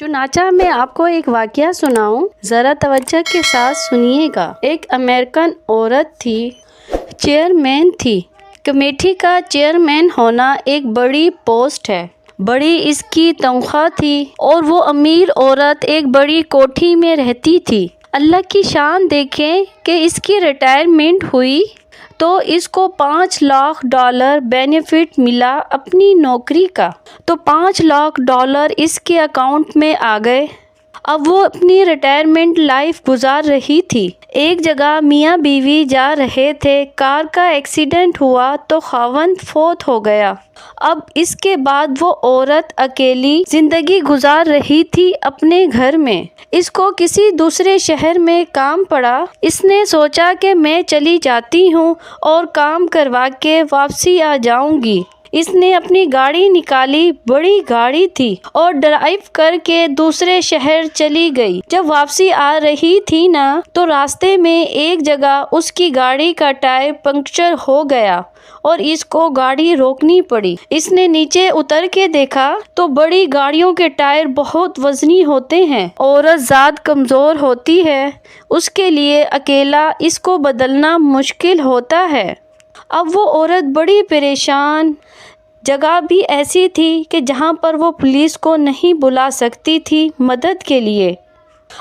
چنانچہ میں آپ کو ایک واقعہ سناؤں، ذرا توجہ کے ساتھ سنیے گا۔ ایک امریکن عورت تھی، چیئرمین تھی۔ کمیٹی کا چیئرمین ہونا ایک بڑی پوسٹ ہے، بڑی اس کی تنخواہ تھی، اور وہ امیر عورت ایک بڑی کوٹھی میں رہتی تھی۔ اللہ کی شان دیکھیں کہ اس کی ریٹائرمنٹ ہوئی تو اس کو $5 لاکھ بینیفٹ ملا اپنی نوکری کا، تو $5 لاکھ اس کے اکاؤنٹ میں آ گئے۔ اب وہ اپنی ریٹائرمنٹ لائف گزار رہی تھی۔ ایک جگہ میاں بیوی جا رہے تھے، کار کا ایکسیڈنٹ ہوا تو خاوند فوت ہو گیا۔ اب اس کے بعد وہ عورت اکیلی زندگی گزار رہی تھی اپنے گھر میں۔ اس کو کسی دوسرے شہر میں کام پڑا۔ اس نے سوچا کہ میں چلی جاتی ہوں اور کام کروا کے واپسی آ جاؤں گی۔ اس نے اپنی گاڑی نکالی، بڑی گاڑی تھی، اور ڈرائیو کر کے دوسرے شہر چلی گئی۔ جب واپسی آ رہی تھی نا، تو راستے میں ایک جگہ اس کی گاڑی کا ٹائر پنکچر ہو گیا اور اس کو گاڑی روکنی پڑی۔ اس نے نیچے اتر کے دیکھا تو بڑی گاڑیوں کے ٹائر بہت وزنی ہوتے ہیں، عورت ذات کمزور ہوتی ہے، اس کے لیے اکیلا اس کو بدلنا مشکل ہوتا ہے۔ اب وہ عورت بڑی پریشان، جگہ بھی ایسی تھی کہ جہاں پر وہ پولیس کو نہیں بلا سکتی تھی مدد کے لیے۔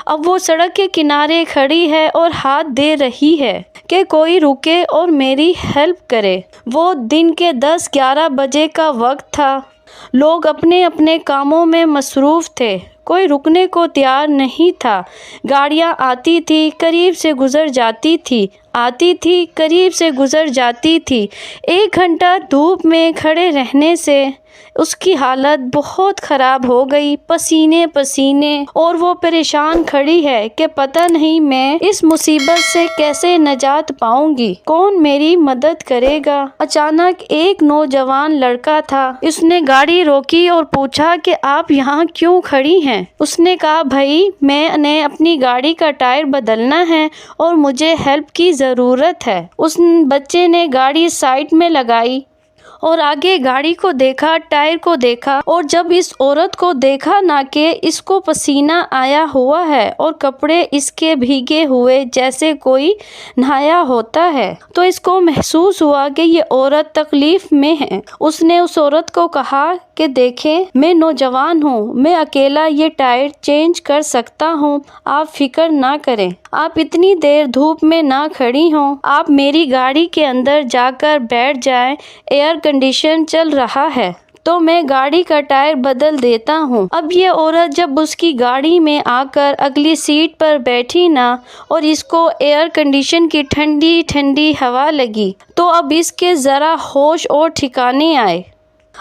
اب وہ سڑک کے کنارے کھڑی ہے اور ہاتھ دے رہی ہے کہ کوئی رکے اور میری ہیلپ کرے۔ وہ دن کے 10-11 بجے کا وقت تھا، لوگ اپنے اپنے کاموں میں مصروف تھے، کوئی رکنے کو تیار نہیں تھا۔ گاڑیاں آتی تھی، قریب سے گزر جاتی تھی، آتی تھی، قریب سے گزر جاتی تھی۔ 1 گھنٹہ دھوپ میں کھڑے رہنے سے اس کی حالت بہت خراب ہو گئی، پسینے پسینے، اور وہ پریشان کھڑی ہے کہ پتہ نہیں میں اس مصیبت سے کیسے نجات پاؤں گی، کون میری مدد کرے گا۔ اچانک ایک نوجوان لڑکا تھا، اس نے گاڑی روکی اور پوچھا کہ آپ یہاں کیوں کھڑی ہیں؟ اس نے کہا بھائی میں نے اپنی گاڑی کا ٹائر بدلنا ہے اور مجھے ہیلپ کی ضرورت ہے۔ اس بچے نے گاڑی سائڈ میں لگائی اور آگے گاڑی کو دیکھا، ٹائر کو دیکھا، اور جب اس عورت کو دیکھا نا کہ اس کو پسینہ آیا ہوا ہے اور کپڑے اس کے بھیگے ہوئے جیسے کوئی نہایا ہوتا ہے، تو اس کو محسوس ہوا کہ یہ عورت تکلیف میں ہے۔ اس نے اس عورت کو کہا کہ دیکھیں میں نوجوان ہوں، میں اکیلا یہ ٹائر چینج کر سکتا ہوں، آپ فکر نہ کریں، آپ اتنی دیر دھوپ میں نہ کھڑی ہوں، آپ میری گاڑی کے اندر جا کر بیٹھ جائیں، ایئر کنڈیشن چل رہا ہے تو میں گاڑی کا ٹائر بدل دیتا ہوں۔ اب یہ عورت جب اس کی گاڑی میں آ کر اگلی سیٹ پر بیٹھی نا، اور اس کو ایئر کنڈیشن کی ٹھنڈی ٹھنڈی ہوا لگی، تو اب اس کے ذرا ہوش اور ٹھکانے آئے۔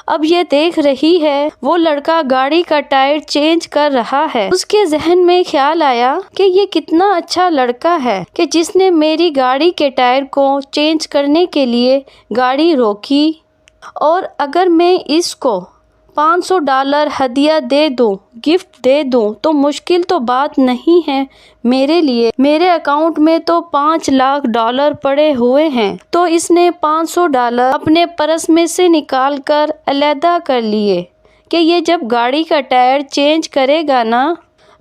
اب یہ دیکھ رہی ہے وہ لڑکا گاڑی کا ٹائر چینج کر رہا ہے۔ اس کے ذہن میں خیال آیا کہ یہ کتنا اچھا لڑکا ہے کہ جس نے میری گاڑی کے ٹائر کو چینج کرنے کے لیے گاڑی روکی، اور اگر میں اس کو $500 ہدیہ دے دوں، گفٹ دے دوں، تو مشکل تو بات نہیں ہے میرے لیے، میرے اکاؤنٹ میں تو $5 لاکھ پڑے ہوئے ہیں۔ تو اس نے $500 اپنے پرس میں سے نکال کر علیحدہ کر لیے کہ یہ جب گاڑی کا ٹائر چینج کرے گا نا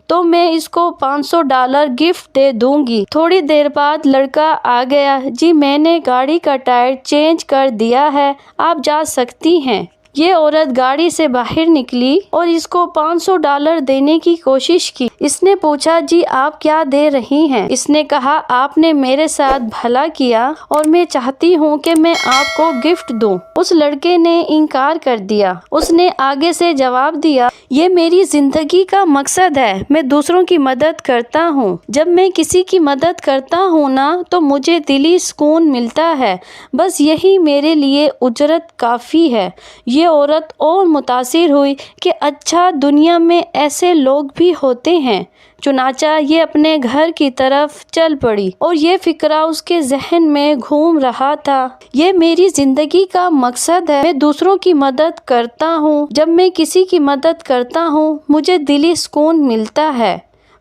تو میں اس کو $500 گفٹ دے دوں گی۔ تھوڑی دیر بعد لڑکا آ گیا، جی میں نے گاڑی کا ٹائر چینج کر دیا ہے، آپ جا سکتی ہیں۔ یہ عورت گاڑی سے باہر نکلی اور اس کو $500 دینے کی کوشش کی۔ اس نے پوچھا جی آپ کیا دے رہی ہیں؟ اس نے کہا آپ نے میرے ساتھ بھلا کیا اور میں چاہتی ہوں کہ میں آپ کو گفٹ دوں۔ اس لڑکے نے انکار کر دیا۔ اس نے آگے سے جواب دیا یہ میری زندگی کا مقصد ہے، میں دوسروں کی مدد کرتا ہوں، جب میں کسی کی مدد کرتا ہوں نا تو مجھے دلی سکون ملتا ہے، بس یہی میرے لیے اجرت کافی ہے۔ یہ عورت اور متاثر ہوئی کہ اچھا دنیا میں ایسے لوگ بھی ہوتے ہیں۔ چنانچہ یہ اپنے گھر کی طرف چل پڑی اور یہ فکرہ اس کے ذہن میں گھوم رہا تھا، یہ میری زندگی کا مقصد ہے، میں دوسروں کی مدد کرتا ہوں، جب میں کسی کی مدد کرتا ہوں مجھے دلی سکون ملتا ہے،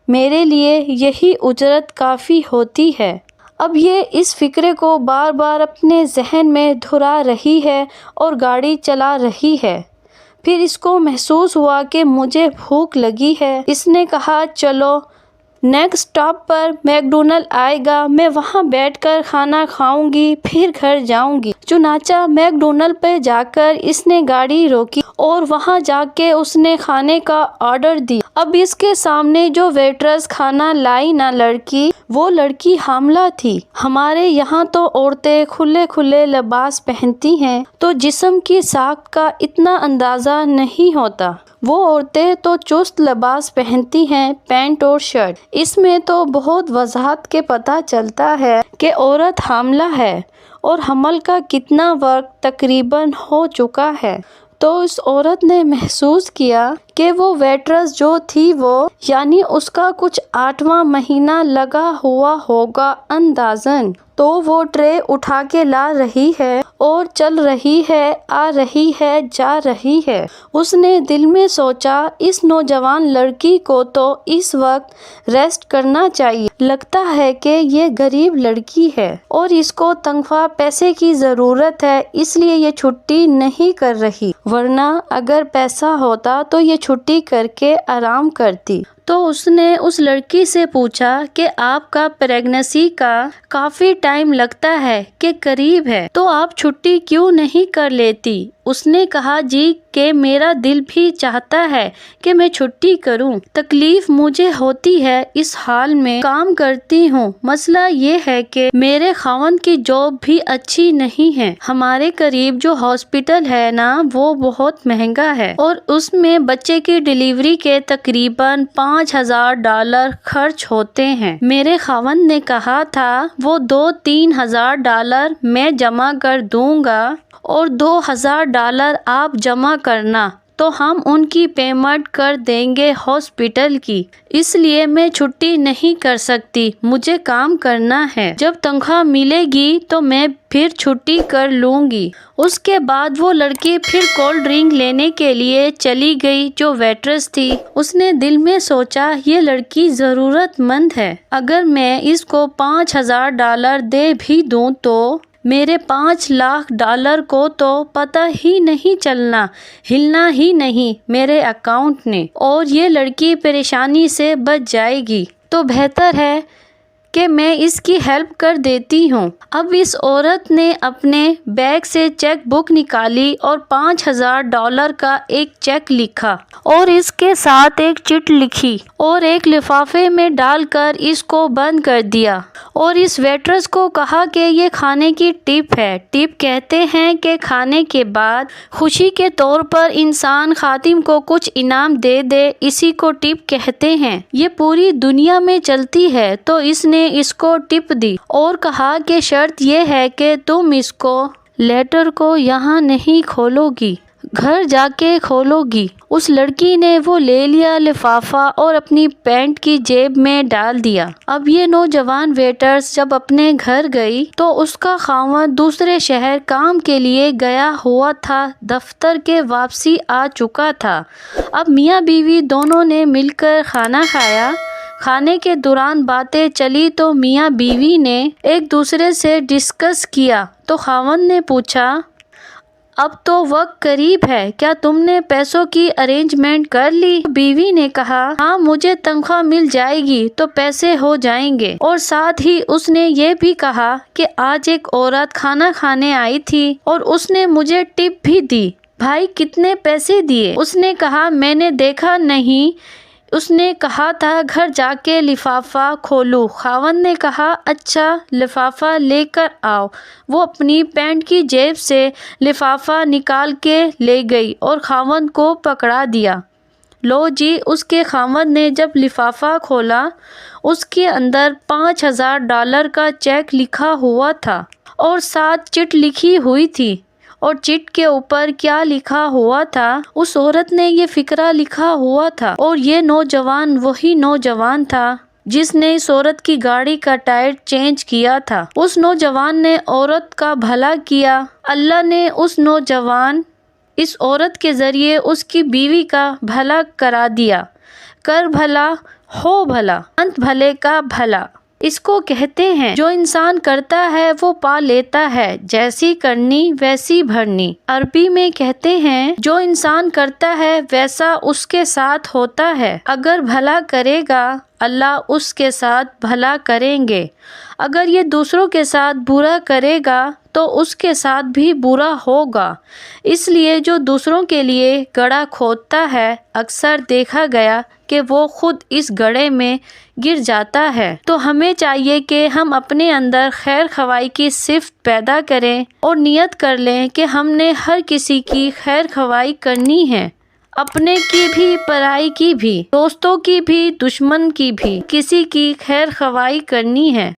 میرے لیے یہی اجرت کافی ہوتی ہے۔ اب یہ اس فکرے کو بار بار اپنے ذہن میں دہرا رہی ہے اور گاڑی چلا رہی ہے۔ پھر اس کو محسوس ہوا کہ مجھے بھوک لگی ہے۔ اس نے کہا چلو نیکسٹ اسٹاپ پر میک ڈونلڈ آئے گا، میں وہاں بیٹھ کر کھانا کھاؤں گی پھر گھر جاؤں گی۔ چنانچہ میک ڈونلڈ پہ جا کر اس نے گاڑی روکی اور وہاں جا کے اس نے کھانے کا آرڈر دیا۔ اب اس کے سامنے جو ویٹرس کھانا لائی نا لڑکی، وہ لڑکی حاملہ تھی۔ ہمارے یہاں تو عورتیں کھلے کھلے لباس پہنتی ہیں تو جسم کی ساخت کا اتنا اندازہ نہیں ہوتا، وہ عورتیں تو چست لباس پہنتی ہیں، پینٹ اور شرٹ۔ اس میں تو بہت وضاحت کے پتہ چلتا ہے کہ عورت حاملہ ہے اور حمل کا کتنا وقت تقریباً ہو چکا ہے۔ تو اس عورت نے محسوس کیا کہ وہ ویٹرس جو تھی وہ یعنی اس کا کچھ 8واں مہینہ لگا ہوا ہوگا اندازاً، تو وہ ٹرے اٹھا کے لا رہی ہے اور چل رہی ہے، آ رہی ہے، جا رہی ہے۔ اس نے دل میں سوچا اس نوجوان لڑکی کو تو اس وقت ریسٹ کرنا چاہیے، لگتا ہے کہ یہ غریب لڑکی ہے اور اس کو تنخواہ پیسے کی ضرورت ہے، اس لیے یہ چھٹی نہیں کر رہی، ورنہ اگر پیسہ ہوتا تو یہ چھٹی کر کے آرام کرتی۔ تو اس نے اس لڑکی سے پوچھا کہ آپ کا پریگننسی کا کافی ٹائم لگتا ہے کہ قریب ہے، تو آپ چھٹی کیوں نہیں کر لیتی؟ اس نے کہا جی کہ میرا دل بھی چاہتا ہے کہ میں چھٹی کروں، تکلیف مجھے ہوتی ہے، اس حال میں کام کرتی ہوں، مسئلہ یہ ہے کہ میرے خاوند کی جاب بھی اچھی نہیں ہے، ہمارے قریب جو ہاسپٹل ہے نا وہ بہت مہنگا ہے اور اس میں بچے کی ڈیلیوری کے تقریباً $5,000 خرچ ہوتے ہیں۔ میرے خاوند نے کہا تھا وہ $2-3,000 میں جمع کر دوں گا اور $2,000 آپ جمع کرنا تو ہم ان کی پیمنٹ کر دیں گے ہاسپٹل کی، اس لیے میں چھٹی نہیں کر سکتی، مجھے کام کرنا ہے، جب تنخواہ ملے گی تو میں پھر چھٹی کر لوں گی۔ اس کے بعد وہ لڑکی پھر کولڈ ڈرنک لینے کے لیے چلی گئی جو ویٹرس تھی۔ اس نے دل میں سوچا یہ لڑکی ضرورت مند ہے، اگر میں اس کو $5,000 دے بھی دوں تو میرے $5,00,000 کو تو پتہ ہی نہیں چلنا، ہلنا ہی نہیں میرے اکاؤنٹ نے، اور یہ لڑکی پریشانی سے بچ جائے گی، تو بہتر ہے کہ میں اس کی ہیلپ کر دیتی ہوں۔ اب اس عورت نے اپنے بیگ سے چیک بک نکالی اور $5,000 کا ایک چیک لکھا اور اس کے ساتھ ایک چٹ لکھی اور ایک لفافے میں ڈال کر اس کو بند کر دیا اور اس ویٹرس کو کہا کہ یہ کھانے کی ٹپ ہے۔ ٹپ کہتے ہیں کہ کھانے کے بعد خوشی کے طور پر انسان خادم کو کچھ انعام دے دے، اسی کو ٹپ کہتے ہیں، یہ پوری دنیا میں چلتی ہے۔ تو اس نے اس کو ٹپ دی اور کہا کہ شرط یہ ہے کہ تم اس کو لیٹر کو یہاں نہیں کھولو گی، گھر جا کے کھولو گی۔ اس لڑکی نے وہ لے لیا لفافہ اور اپنی پینٹ کی جیب میں ڈال دیا۔ اب یہ نوجوان ویٹرس جب اپنے گھر گئی تو اس کا خاوند دوسرے شہر کام کے لیے گیا ہوا تھا، دفتر کے واپسی آ چکا تھا۔ اب میاں بیوی دونوں نے مل کر کھانا کھایا۔ کھانے کے دوران باتیں چلی تو میاں بیوی نے ایک دوسرے سے ڈسکس کیا تو خاوند نے پوچھا اب تو وقت قریب ہے، کیا تم نے پیسوں کی ارینجمنٹ کر لی؟ بیوی نے کہا ہاں مجھے تنخواہ مل جائے گی تو پیسے ہو جائیں گے، اور ساتھ ہی اس نے یہ بھی کہا کہ آج ایک عورت کھانا کھانے آئی تھی اور اس نے مجھے ٹپ بھی دی۔ بھائی کتنے پیسے دیے؟ اس نے کہا میں نے دیکھا نہیں، اس نے کہا تھا گھر جا کے لفافہ کھولو۔ خاوند نے کہا اچھا لفافہ لے کر آؤ۔ وہ اپنی پینٹ کی جیب سے لفافہ نکال کے لے گئی اور خاوند کو پکڑا دیا۔ لو جی، اس کے خاوند نے جب لفافہ کھولا اس کے اندر $5,000 کا چیک لکھا ہوا تھا اور ساتھ چٹ لکھی ہوئی تھی، اور چٹ کے اوپر کیا لکھا ہوا تھا؟ اس عورت نے یہ فقرہ لکھا ہوا تھا، اور یہ نوجوان وہی نوجوان تھا جس نے اس عورت کی گاڑی کا ٹائر چینج کیا تھا۔ اس نوجوان نے عورت کا بھلا کیا، اللہ نے اس عورت کے ذریعے اس کی بیوی کا بھلا کرا دیا۔ کر بھلا ہو بھلا، انت بھلے کا بھلا۔ اس کو کہتے ہیں جو انسان کرتا ہے وہ پا لیتا ہے، جیسی کرنی ویسی بھرنی۔ عربی میں کہتے ہیں جو انسان کرتا ہے ویسا اس کے ساتھ ہوتا ہے، اگر بھلا کرے گا اللہ اس کے ساتھ بھلا کریں گے، اگر یہ دوسروں کے ساتھ برا کرے گا تو اس کے ساتھ بھی برا ہوگا۔ اس لیے جو دوسروں کے لیے گڑھا کھودتا ہے اکثر دیکھا گیا کہ وہ خود اس گڑھے میں گر جاتا ہے۔ تو ہمیں چاہیے کہ ہم اپنے اندر خیر خواہی کی صفت پیدا کریں اور نیت کر لیں کہ ہم نے ہر کسی کی خیر خواہی کرنی ہے، اپنے کی بھی پرائی کی بھی، دوستوں کی بھی دشمن کی بھی، کسی کی خیر خواہی کرنی ہے۔